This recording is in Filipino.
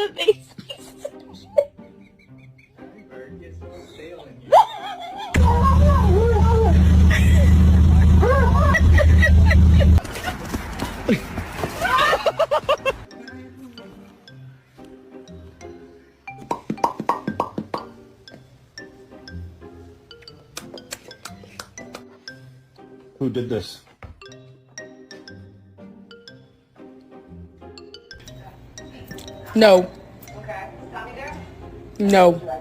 That makes me Who did this? No. Okay. Got me there? No.